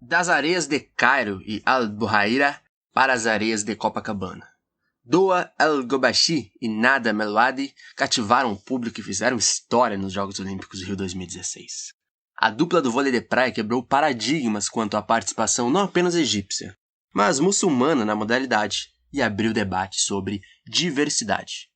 Das areias de Cairo e Al-Buhaira para as areias de Copacabana. Doha El-Gobashi e Nada Melouadi cativaram o público e fizeram história nos Jogos Olímpicos do Rio 2016. A dupla do vôlei de praia quebrou paradigmas quanto à participação não apenas egípcia, mas muçulmana na modalidade e abriu debate sobre diversidade.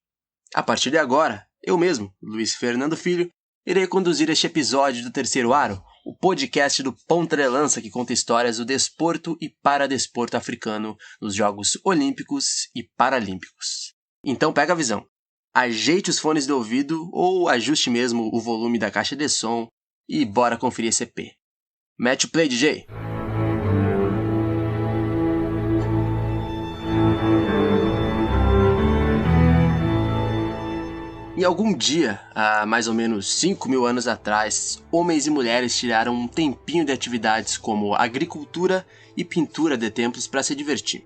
A partir de agora, eu mesmo, Luiz Fernando Filho, irei conduzir este episódio do Terceiro Aro, o podcast do Ponta de Lança que conta histórias do desporto e paradesporto africano nos Jogos Olímpicos e Paralímpicos. Então pega a visão, ajeite os fones de ouvido ou ajuste mesmo o volume da caixa de som e bora conferir esse EP. Mete o play, DJ! Em algum dia, há mais ou menos 5.000 anos atrás, homens e mulheres tiraram um tempinho de atividades como agricultura e pintura de templos para se divertir.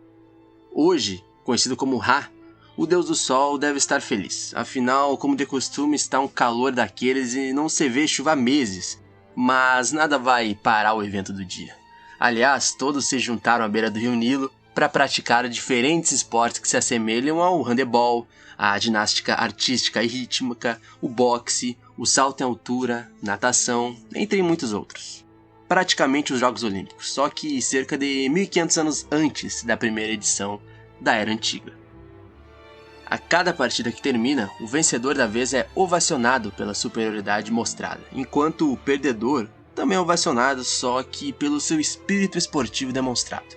Hoje, conhecido como Ra, o deus do sol deve estar feliz. Afinal, como de costume, está um calor daqueles e não se vê chuva há meses. Mas nada vai parar o evento do dia. Aliás, todos se juntaram à beira do Rio Nilo para praticar diferentes esportes que se assemelham ao handebol, a ginástica artística e rítmica, o boxe, o salto em altura, natação, entre muitos outros. Praticamente os Jogos Olímpicos, só que cerca de 1.500 anos antes da primeira edição da Era Antiga. A cada partida que termina, o vencedor da vez é ovacionado pela superioridade mostrada, enquanto o perdedor também é ovacionado, só que pelo seu espírito esportivo demonstrado.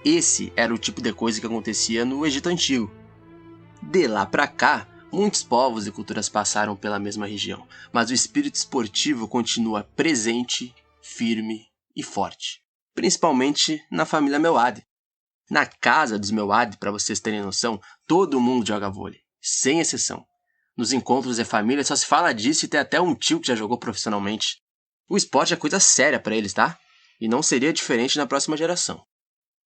Esse era o tipo de coisa que acontecia no Egito Antigo. De lá pra cá, muitos povos e culturas passaram pela mesma região, mas o espírito esportivo continua presente, firme e forte, principalmente na família Meouadi. Na casa dos Meouadi, para vocês terem noção, todo mundo joga vôlei, sem exceção. Nos encontros de família só se fala disso e tem até um tio que já jogou profissionalmente. O esporte é coisa séria para eles, tá? E não seria diferente na próxima geração.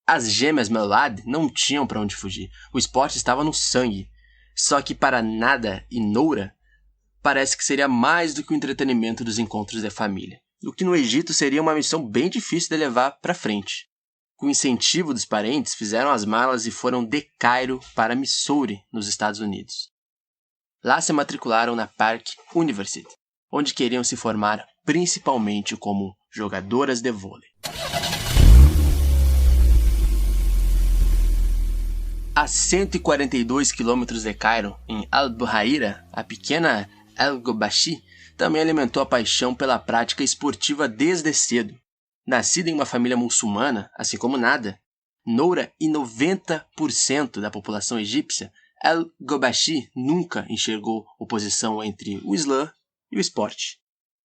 As gêmeas Meouadi não tinham para onde fugir, o esporte estava no sangue. Só que para Nada e Noura, parece que seria mais do que o entretenimento dos encontros de família, o que no Egito seria uma missão bem difícil de levar para frente. Com o incentivo dos parentes, fizeram as malas e foram de Cairo para Missouri, nos Estados Unidos. Lá se matricularam na Park University, onde queriam se formar principalmente como jogadoras de vôlei. A 142 quilômetros de Cairo, em Al-Buhaira, a pequena El-Gobashi também alimentou a paixão pela prática esportiva desde cedo. Nascida em uma família muçulmana, assim como Nada, Noura e 90% da população egípcia, El-Gobashi nunca enxergou oposição entre o Islã e o esporte.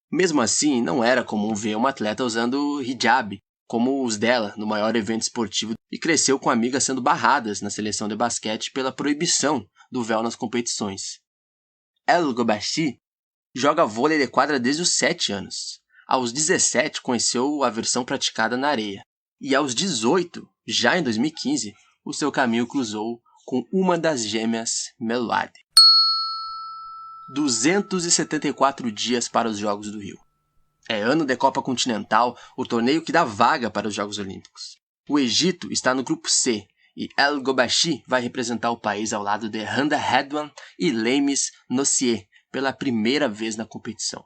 Mesmo assim, não era comum ver uma atleta usando hijab, como os dela no maior evento esportivo, e cresceu com amigas sendo barradas na seleção de basquete pela proibição do véu nas competições. El-Gobashi joga vôlei de quadra desde os 7 anos. Aos 17 conheceu a versão praticada na areia. E aos 18, já em 2015, o seu caminho cruzou com uma das gêmeas Melouadi. 274 dias para os Jogos do Rio. É ano de Copa Continental, o torneio que dá vaga para os Jogos Olímpicos. O Egito está no grupo C e El-Gobashi vai representar o país ao lado de Handa Redouane e Leimis Nossier pela primeira vez na competição.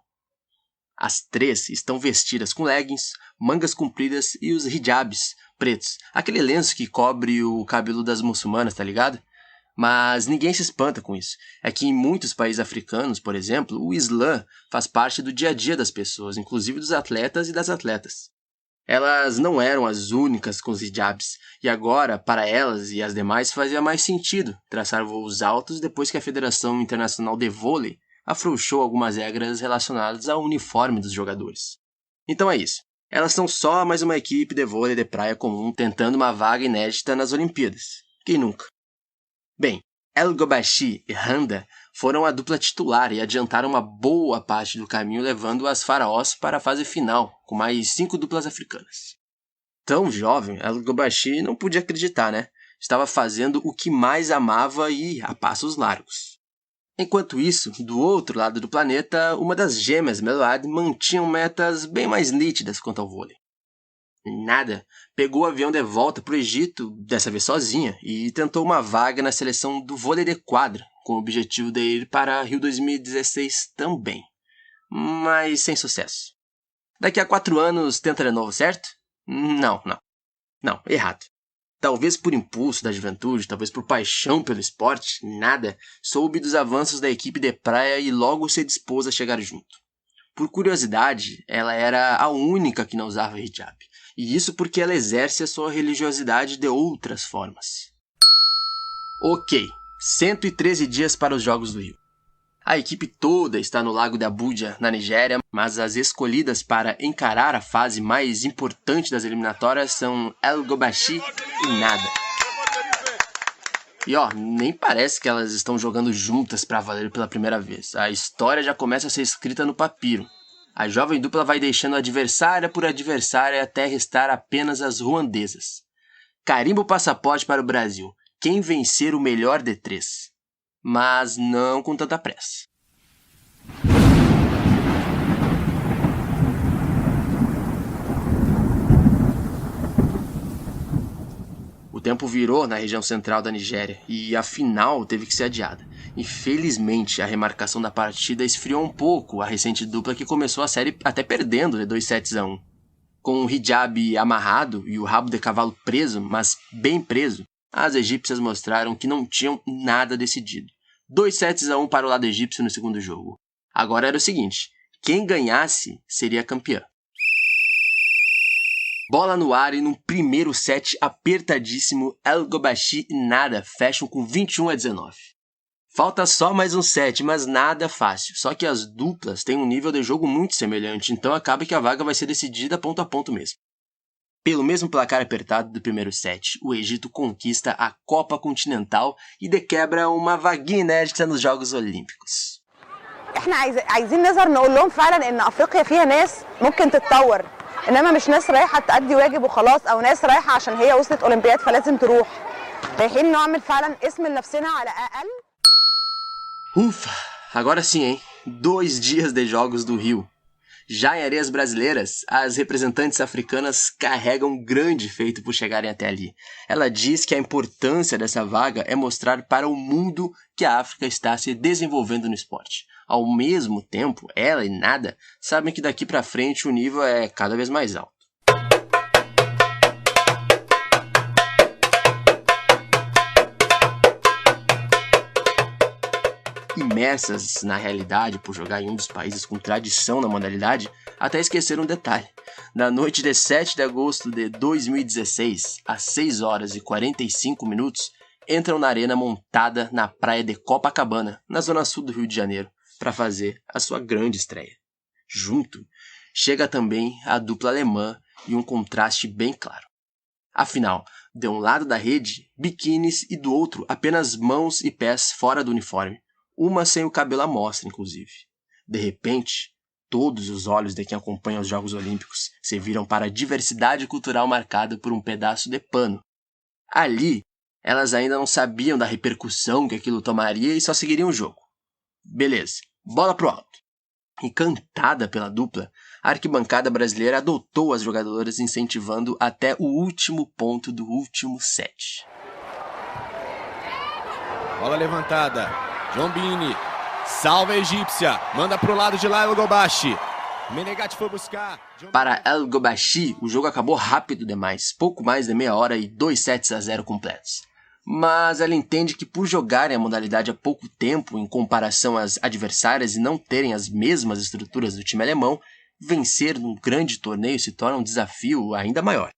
As três estão vestidas com leggings, mangas compridas e os hijabs pretos, aquele lenço que cobre o cabelo das muçulmanas, tá ligado? Mas ninguém se espanta com isso. É que em muitos países africanos, por exemplo, o Islã faz parte do dia a dia das pessoas, inclusive dos atletas e das atletas. Elas não eram as únicas com os hijabs, e agora, para elas e as demais, fazia mais sentido traçar voos altos depois que a Federação Internacional de Vôlei afrouxou algumas regras relacionadas ao uniforme dos jogadores. Então é isso. Elas são só mais uma equipe de vôlei de praia comum tentando uma vaga inédita nas Olimpíadas. Quem nunca? Bem, El-Gobashi e Handa foram a dupla titular e adiantaram uma boa parte do caminho, levando as faraós para a fase final, com mais 5 duplas africanas. Tão jovem, El-Gobashi não podia acreditar, né? Estava fazendo o que mais amava e a passos largos. Enquanto isso, do outro lado do planeta, uma das gêmeas Melouadi mantinham metas bem mais nítidas quanto ao vôlei. Nada. Pegou o avião de volta pro Egito, dessa vez sozinha, e tentou uma vaga na seleção do vôlei de quadra, com o objetivo de ir para Rio 2016 também. Mas sem sucesso. Daqui a 4 anos tenta de novo, certo? Não, errado. Talvez por impulso da juventude, talvez por paixão pelo esporte, nada, soube dos avanços da equipe de praia e logo se dispôs a chegar junto. Por curiosidade, ela era a única que não usava hijab. E isso porque ela exerce a sua religiosidade de outras formas. Ok, 113 dias para os Jogos do Rio. A equipe toda está no Lago de Abuja, na Nigéria, mas as escolhidas para encarar a fase mais importante das eliminatórias são El Gobashi e Nada. E nem parece que elas estão jogando juntas para valer pela primeira vez. A história já começa a ser escrita no papiro. A jovem dupla vai deixando adversária por adversária até restar apenas as ruandesas. Carimba o passaporte para o Brasil. Quem vencer o melhor de 3. Mas não com tanta pressa. O tempo virou na região central da Nigéria e a final teve que ser adiada. Infelizmente, a remarcação da partida esfriou um pouco a recente dupla que começou a série até perdendo de 2-1. Com o hijab amarrado e o rabo de cavalo preso, mas bem preso, as egípcias mostraram que não tinham nada decidido. 2-1 para o lado egípcio no segundo jogo. Agora era o seguinte, quem ganhasse seria campeã. Bola no ar e no primeiro set apertadíssimo, El Gobashi e Nada fecham com 21-19. Falta só mais um set, mas nada fácil. Só que as duplas têm um nível de jogo muito semelhante, então acaba que a vaga vai ser decidida ponto a ponto mesmo. Pelo mesmo placar apertado do primeiro set, o Egito conquista a Copa Continental e de quebra uma vaguinha inédita nos Jogos Olímpicos. احنا عايزين نظهر نقول لهم فعلا ان افريقيا فيها ناس ممكن تتطور انما مش ناس رايحه تأدي واجب وخلاص او ناس رايحه عشان هي وصلت اولمبياد فلازم تروح. رايحين نعمل فعلا اسم لنفسنا على الاقل. Ufa, agora sim, hein? 2 dias de Jogos do Rio. Já em areias brasileiras, as representantes africanas carregam um grande feito por chegarem até ali. Ela diz que a importância dessa vaga é mostrar para o mundo que a África está se desenvolvendo no esporte. Ao mesmo tempo, ela e Nada sabem que daqui para frente o nível é cada vez mais alto. Imersas na realidade por jogar em um dos países com tradição na modalidade, até esqueceram um detalhe. Na noite de 7 de agosto de 2016, às 6 horas e 45 minutos, entram na arena montada na praia de Copacabana, na zona sul do Rio de Janeiro, para fazer a sua grande estreia. Junto, chega também a dupla alemã e um contraste bem claro. Afinal, de um lado da rede, biquínis e do outro apenas mãos e pés fora do uniforme. Uma sem o cabelo à mostra, inclusive. De repente, todos os olhos de quem acompanha os Jogos Olímpicos se viram para a diversidade cultural marcada por um pedaço de pano. Ali, elas ainda não sabiam da repercussão que aquilo tomaria e só seguiriam o jogo. Beleza, bola pro alto. Encantada pela dupla, a arquibancada brasileira adotou as jogadoras incentivando até o último ponto do último set. Bola levantada. John Bini, salva a egípcia, manda pro lado de lá El Gobashi. Menegatti foi buscar. Para El Gobashi, o jogo acabou rápido demais, pouco mais de meia hora e 2-0 completos. Mas ela entende que por jogarem a modalidade há pouco tempo em comparação às adversárias e não terem as mesmas estruturas do time alemão, vencer num grande torneio se torna um desafio ainda maior.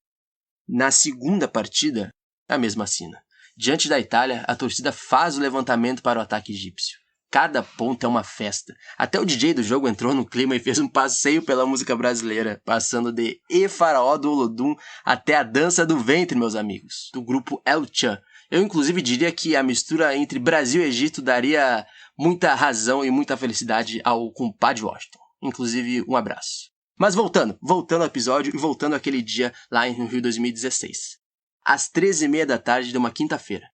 Na segunda partida, a mesma cena. Diante da Itália, a torcida faz o levantamento para o ataque egípcio. Cada ponto é uma festa. Até o DJ do jogo entrou no clima e fez um passeio pela música brasileira, passando de E Faraó do Olodum até a dança do ventre, meus amigos, do grupo El Chan. Eu, inclusive, diria que a mistura entre Brasil e Egito daria muita razão e muita felicidade ao compadre Washington. Inclusive, um abraço. Mas voltando ao episódio e voltando àquele dia lá em Rio 2016. Às 13h30 da tarde de uma quinta-feira,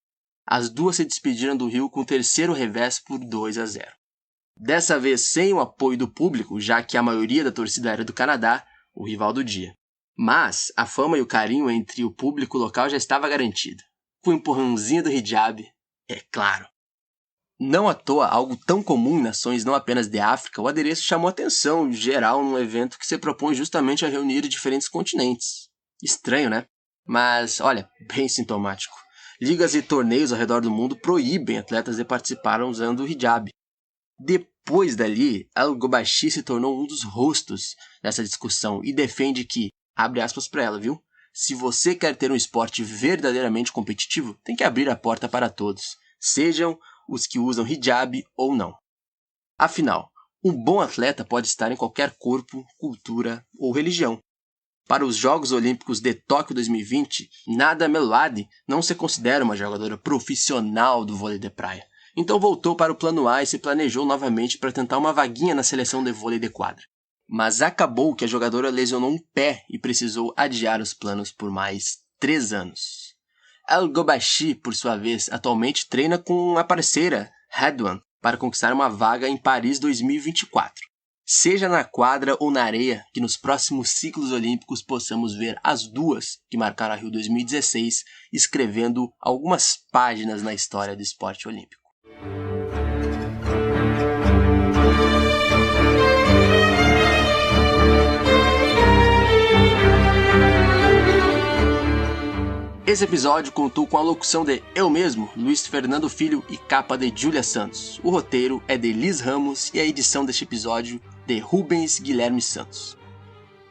as duas se despediram do Rio com o terceiro revés por 2-0. Dessa vez sem o apoio do público, já que a maioria da torcida era do Canadá, o rival do dia. Mas a fama e o carinho entre o público local já estava garantido. Com o empurrãozinho do hijab, é claro. Não à toa, algo tão comum em nações não apenas de África, o adereço chamou atenção geral num evento que se propõe justamente a reunir diferentes continentes. Estranho, né? Mas, olha, bem sintomático. Ligas e torneios ao redor do mundo proíbem atletas de participar usando o hijab. Depois dali, Al-Gobashi se tornou um dos rostos dessa discussão e defende que, abre aspas para ela, viu? Se você quer ter um esporte verdadeiramente competitivo, tem que abrir a porta para todos, sejam os que usam hijab ou não. Afinal, um bom atleta pode estar em qualquer corpo, cultura ou religião. Para os Jogos Olímpicos de Tóquio 2020, Nada Meloadi não se considera uma jogadora profissional do vôlei de praia. Então voltou para o plano A e se planejou novamente para tentar uma vaguinha na seleção de vôlei de quadra. Mas acabou que a jogadora lesionou um pé e precisou adiar os planos por mais 3 anos. Al-Gobashi, por sua vez, atualmente treina com a parceira, Redouane, para conquistar uma vaga em Paris 2024. Seja na quadra ou na areia, que nos próximos ciclos olímpicos possamos ver as duas que marcaram a Rio 2016, escrevendo algumas páginas na história do esporte olímpico. Esse episódio contou com a locução de eu mesmo, Luiz Fernando Filho, e capa de Júlia Santos. O roteiro é de Liz Ramos e a edição deste episódio de Rubens Guilherme Santos.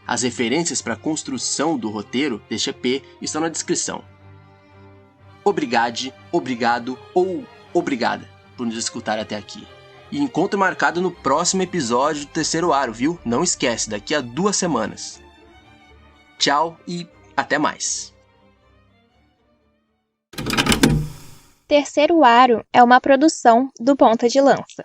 As referências para a construção do roteiro deste EP estão na descrição. Obrigado ou obrigada por nos escutar até aqui. E encontro marcado no próximo episódio do Terceiro Aro, viu? Não esquece, daqui a 2 semanas. Tchau e até mais. Terceiro Aro é uma produção do Ponta de Lança.